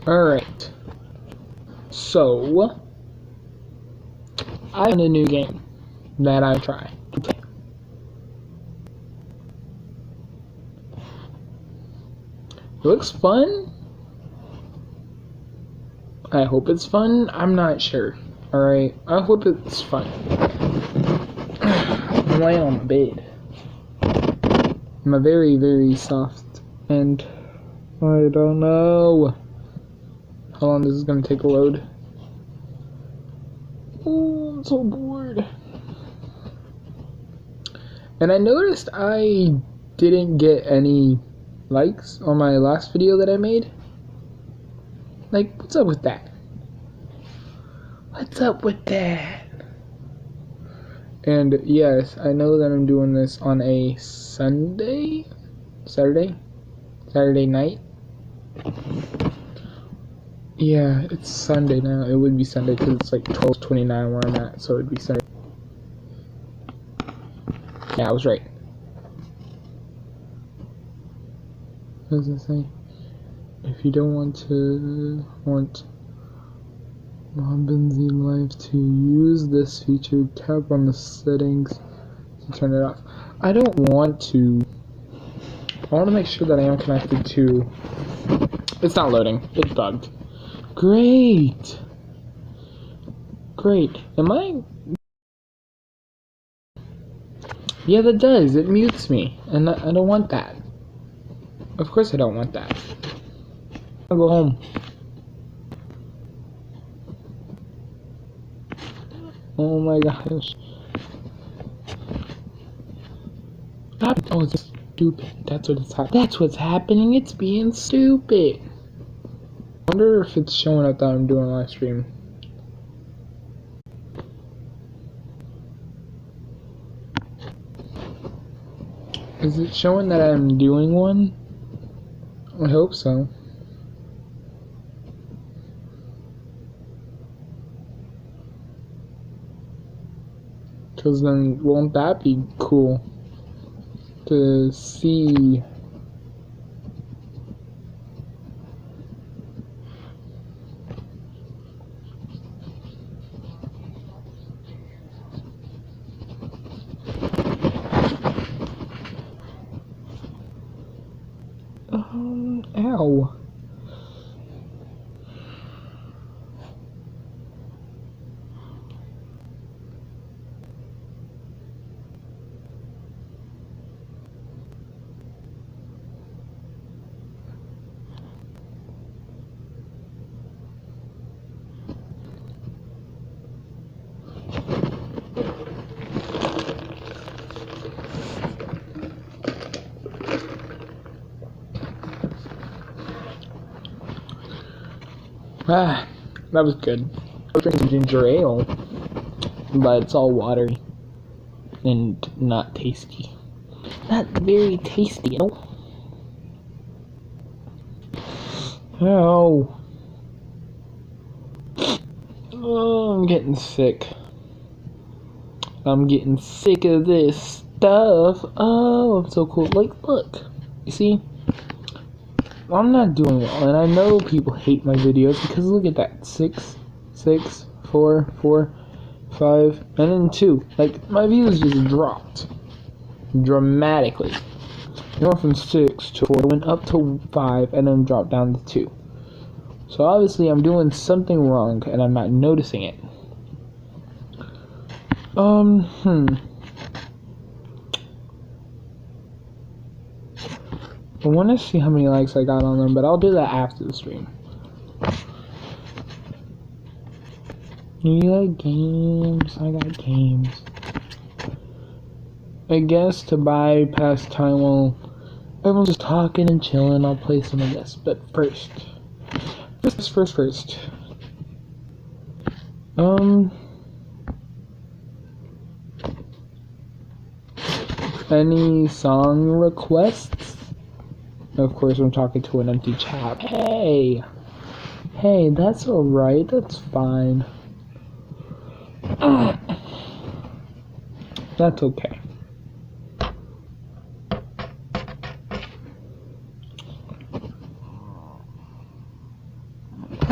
Alright. So, I found a new game that I try. It looks fun. I hope it's fun. I'm not sure. Alright, I hope it's fun. I'm laying on my bed. I'm a very, very soft, and I don't know how long this is going to take to load. Oh, I'm so bored. And I noticed I didn't get any likes on my last video that I made. Like, what's up with that? What's up with that? And yes, I know that I'm doing this on a Saturday night. Yeah, it's Sunday now. It would be Sunday because it's like 12:29 where I'm at, so it'd be Sunday. Yeah, I was right. What does it say? If you don't want non-benzene life to use this feature, tap on the settings to turn it off. I don't want to. I want to make sure that I am connected to. It's not loading. It's bugged. Great. Am I? Yeah, that does. It mutes me, and I don't want that. Of course, I don't want that. I'll go home. Oh my gosh. Oh, it's stupid. That's what's happening. It's being stupid. I wonder if it's showing up that I'm doing a live stream. Is it showing that I'm doing one? I hope so. Because then won't that be cool to see? Ow. Ah, that was good. I was drinking ginger ale, but it's all watery and not tasty. Not very tasty, you know? Oh. Oh, I'm getting sick. I'm getting sick of this stuff. Oh, I'm so cool. Like, look. You see? I'm not doing well, and I know people hate my videos because look at that. 6, 4, 4, 5, and then 2. Like, my views just dropped dramatically. It went from 6 to 4, went up to 5, and then dropped down to 2. So obviously I'm doing something wrong, and I'm not noticing it. I want to see how many likes I got on them, but I'll do that after the stream. You got games? I got games. I guess to bypass time while everyone's just talking and chilling, I'll play some of this. But first. Any song requests? Of course, I'm talking to an empty chat. Hey, that's alright. That's fine. That's okay.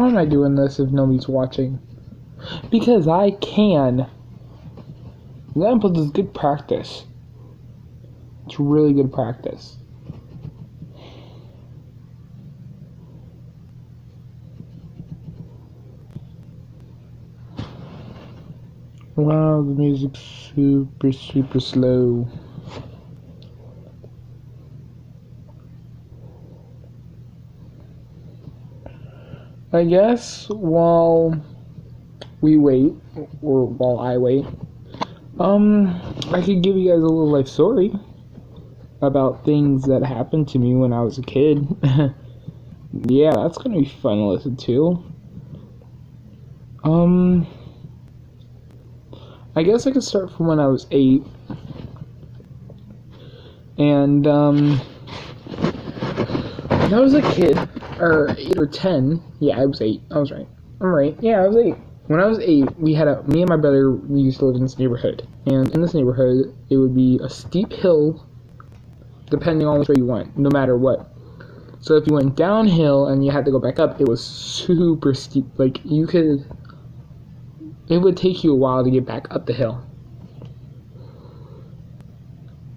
Why am I doing this if nobody's watching? Because I can. Examples is good practice. It's really good practice. Wow, the music's super, super slow. I guess while we wait, or while I wait, I could give you guys a little life story about things that happened to me when I was a kid. Yeah, that's gonna be fun to listen to. I guess I could start from when I was 8. And, when I was a kid, or 8 or 10, yeah, I was 8, I was right. I'm right, yeah, I was 8. When I was 8, me and my brother, we used to live in this neighborhood. And in this neighborhood, it would be a steep hill, depending on which way you went, no matter what. So if you went downhill and you had to go back up, it was super steep. Like, it would take you a while to get back up the hill.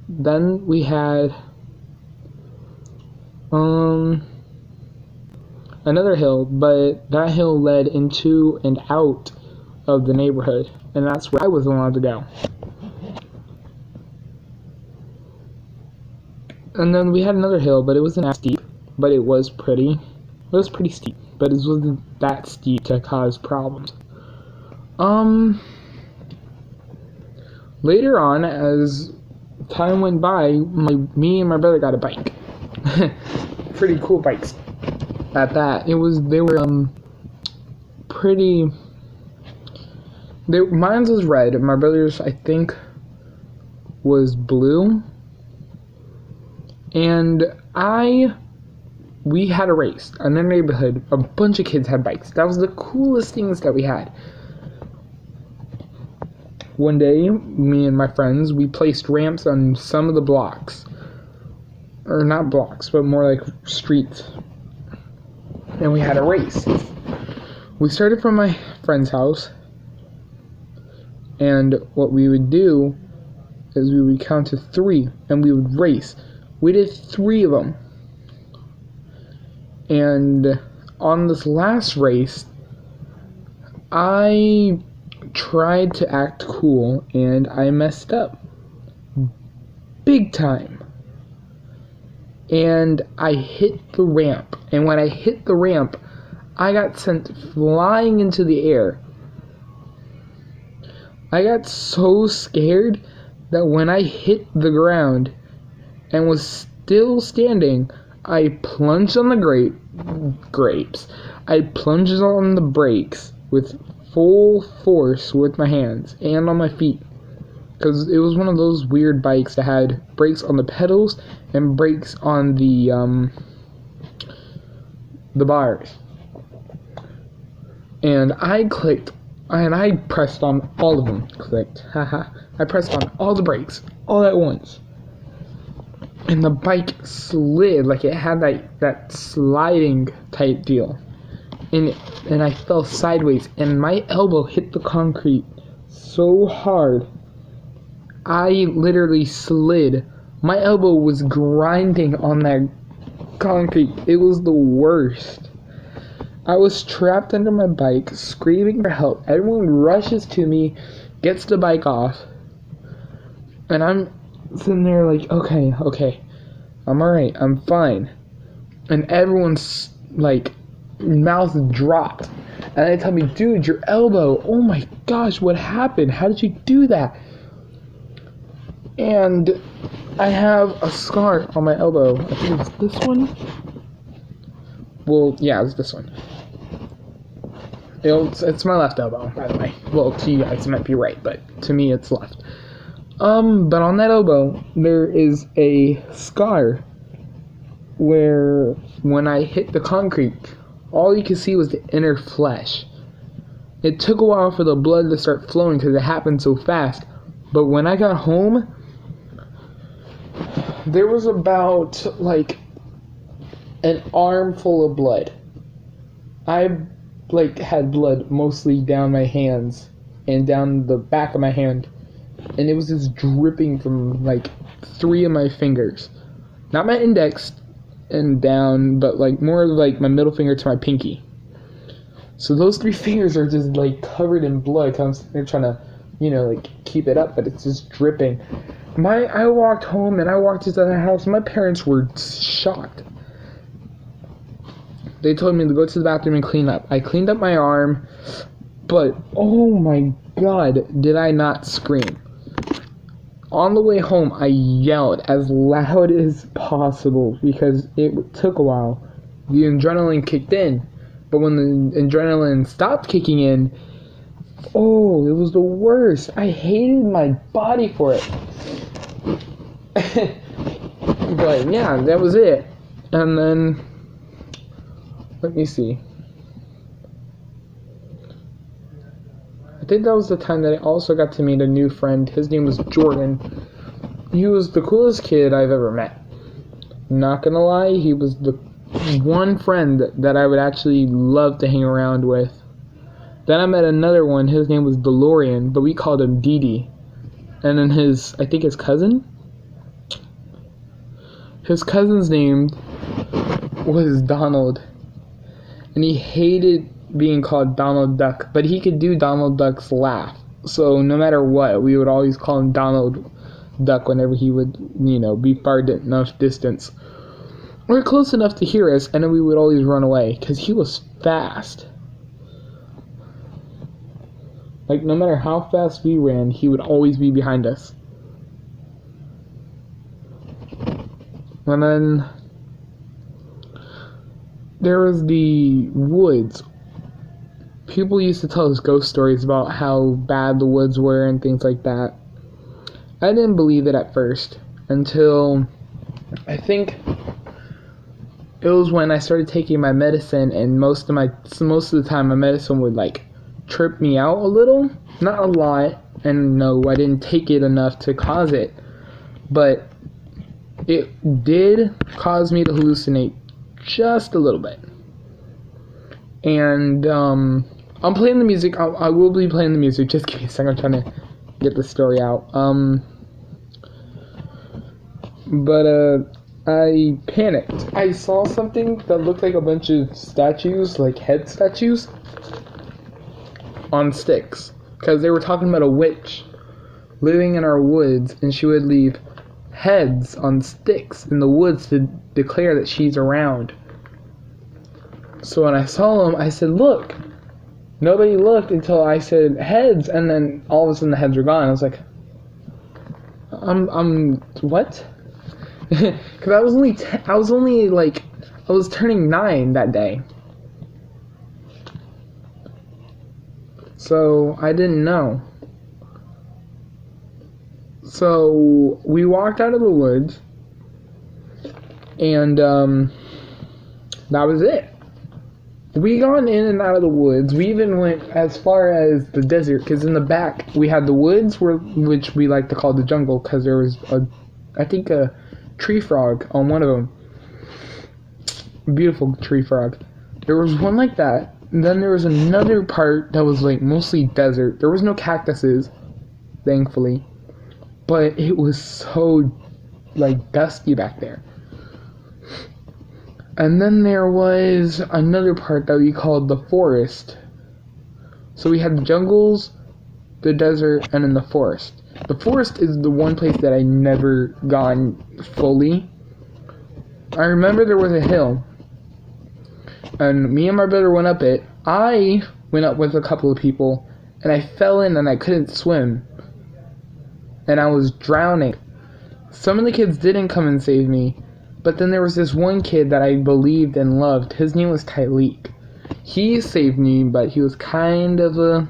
Then we had another hill, but that hill led into and out of the neighborhood, and that's where I wasn't allowed to go. And then we had another hill, but it wasn't as steep, but it was pretty steep, but it wasn't that steep to cause problems. Later on, as time went by, me and my brother got a bike. Pretty cool bikes at that. They were mine was red, my brother's I think was blue. And we had a race in the neighborhood. A bunch of kids had bikes. That was the coolest things that we had. One day, me and my friends, we placed ramps on some of the blocks. Or not blocks, but more like streets. And we had a race. We started from my friend's house. And what we would do is we would count to 3 and we would race. We did 3 of them. And on this last race, I tried to act cool and I messed up. Big time. And I hit the ramp. And when I hit the ramp, I got sent flying into the air. I got so scared that when I hit the ground and was still standing, I plunged on the grapes. I plunged on the brakes with full force with my hands and on my feet. Because it was one of those weird bikes that had brakes on the pedals and brakes on the bars. And I clicked, and I pressed on all of them. Clicked, haha. I pressed on all the brakes, all at once. And the bike slid, like it had that sliding type deal. And I fell sideways, and my elbow hit the concrete so hard. I literally slid. My elbow was grinding on that concrete. It was the worst. I was trapped under my bike, screaming for help. Everyone rushes to me, gets the bike off. And I'm sitting there like, okay. I'm alright, I'm fine. And everyone's like, mouth dropped. And they tell me, dude, your elbow, oh my gosh, what happened? How did you do that? And I have a scar on my elbow. I think it's this one. Well, yeah, it's this one. It's my left elbow, by the way. Well, to you guys, it might be right, but to me, it's left. But on that elbow, there is a scar where when I hit the concrete, all you could see was the inner flesh. It took a while for the blood to start flowing because it happened so fast. But when I got home, there was about like an armful of blood. I like had blood mostly down my hands and down the back of my hand, and it was just dripping from like 3 of my fingers, not my index and down, but like more like my middle finger to my pinky. So those 3 fingers are just like covered in blood. I'm sitting there trying to, like keep it up, but it's just dripping. I walked home and I walked into the house. My parents were shocked. They told me to go to the bathroom and clean up. I cleaned up my arm, but oh my god, did I not scream. On the way home, I yelled as loud as possible because it took a while. The adrenaline kicked in, but when the adrenaline stopped kicking in, oh, it was the worst. I hated my body for it. But yeah, that was it. And then, let me see. I think that was the time that I also got to meet a new friend. His name was Jordan. He was the coolest kid I've ever met. Not gonna lie, he was the one friend that I would actually love to hang around with. Then I met another one. His name was DeLorean, but we called him Dee. And then his cousin's name was Donald. And he hated being called Donald Duck, but he could do Donald Duck's laugh. So no matter what, we would always call him Donald Duck whenever he would, be far enough distance. Or close enough to hear us, and then we would always run away, because he was fast. Like, no matter how fast we ran, he would always be behind us. And then there was the woods. People used to tell us ghost stories about how bad the woods were and things like that. I didn't believe it at first until I think it was when I started taking my medicine, and most of the time my medicine would like trip me out a little, not a lot, and no, I didn't take it enough to cause it, but it did cause me to hallucinate just a little bit. And I'm playing the music. I will be playing the music. Just give me a second. I'm trying to get the story out. But I panicked. I saw something that looked like a bunch of statues, like head statues, on sticks. Because they were talking about a witch living in our woods, and she would leave heads on sticks in the woods to declare that she's around. So when I saw them, I said, look. Nobody looked until I said heads, and then all of a sudden the heads were gone. I was like, what? Because I was turning 9 that day. So I didn't know. So we walked out of the woods, and that was it. We gone in and out of the woods. We even went as far as the desert, because in the back we had the woods, which we like to call the jungle, because there was I think a tree frog on one of them. Beautiful tree frog. There was one like that. And then there was another part that was like mostly desert. There was no cactuses, thankfully, but it was so like dusty back there. And then there was another part that we called the forest. So we had the jungles, the desert, and then the forest. The forest is the one place that I never gone fully. I remember there was a hill, and me and my brother went up it. I went up with a couple of people, and I fell in and I couldn't swim. And I was drowning. Some of the kids didn't come and save me. But then there was this one kid that I believed and loved. His name was Tyleek. He saved me, but he was kind of a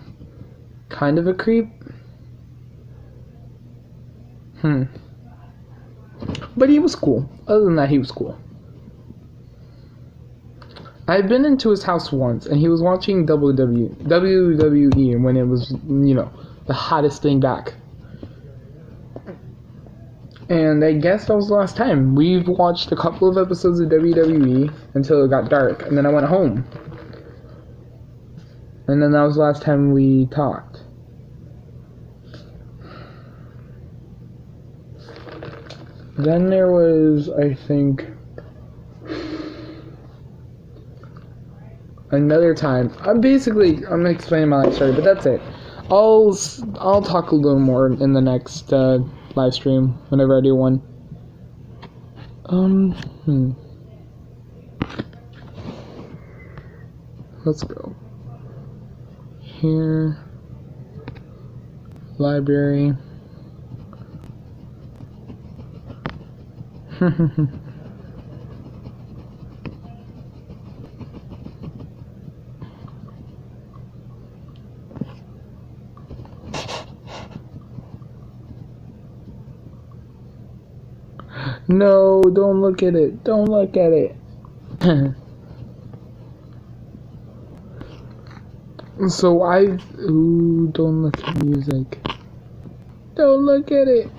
creep. But he was cool. Other than that, he was cool. I've been into his house once, and he was watching WWE when it was, the hottest thing back. And I guess that was the last time. We've watched a couple of episodes of WWE until it got dark, and then I went home. And then that was the last time we talked. Then there was, I think, another time. I'm explaining my life story, but that's it. I'll talk a little more in the next live stream whenever I do one. Let's go. Here. Library. No, don't look at it. Don't look at it. So don't look at music. Don't look at it.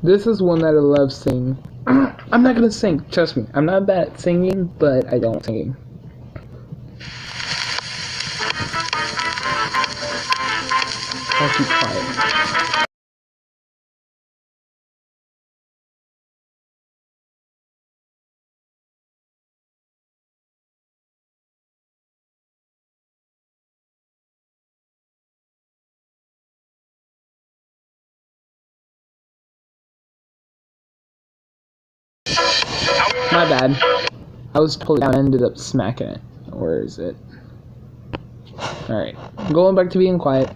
This is one that I love singing. I'm not gonna sing, trust me. I'm not bad at singing, but I don't sing. I'll keep quiet. My bad. I was totally down and ended up smacking it. Where is it? Alright. Going back to being quiet.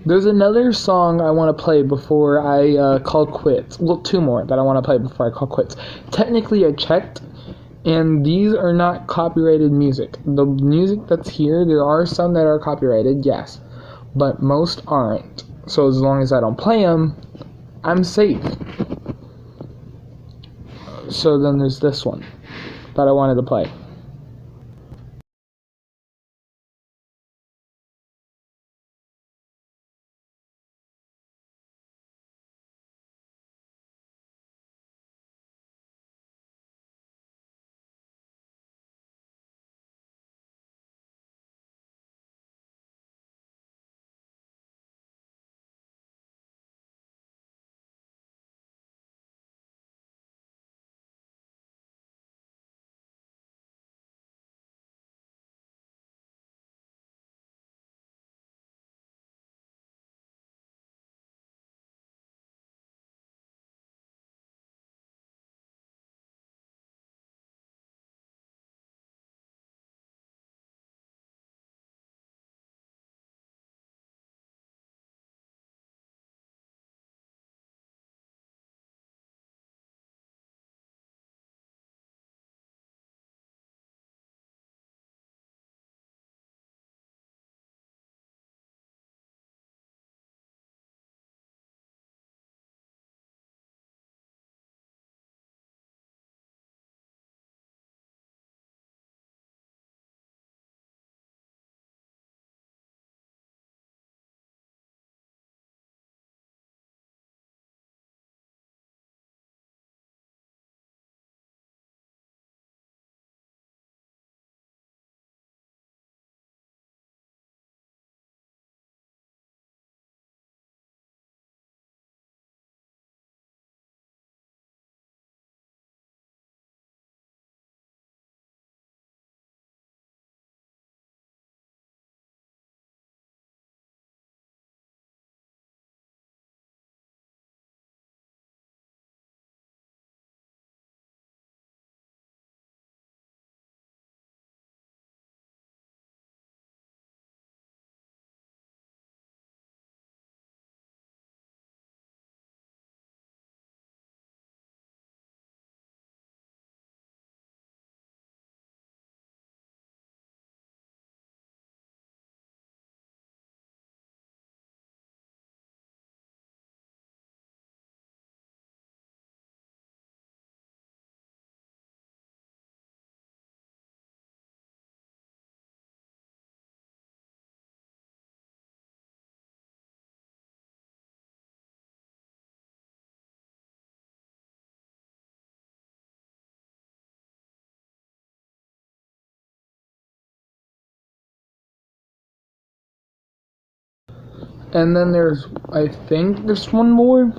There's another song I want to play before I call quits. Well, two more that I want to play before I call quits. Technically, I checked, And these are not copyrighted music. The music that's here, there are some that are copyrighted, yes, but most aren't. So as long as I don't play them, I'm safe. So then there's this one that I wanted to play. And then there's, I think there's one more.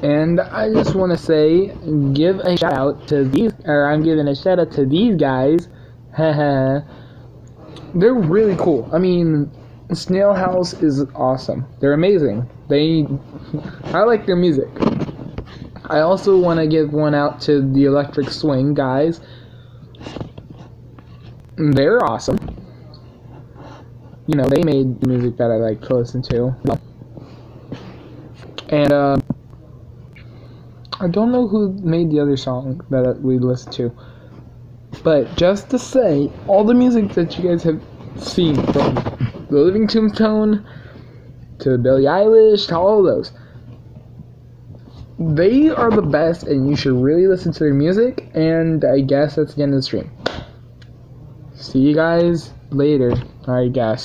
And I just want to say, give a shout out to these, or I'm giving a shout out to these guys. Haha. They're really cool. I mean, Snail House is awesome. They're amazing. I like their music. I also want to give one out to the Electric Swing guys. They're awesome. You know, they made the music that I like to listen to. And, I don't know who made the other song that we listened to. But just to say, all the music that you guys have seen, from The Living Tombstone to Billie Eilish to all of those, they are the best, and you should really listen to their music. And I guess that's the end of the stream. See you guys later, I guess.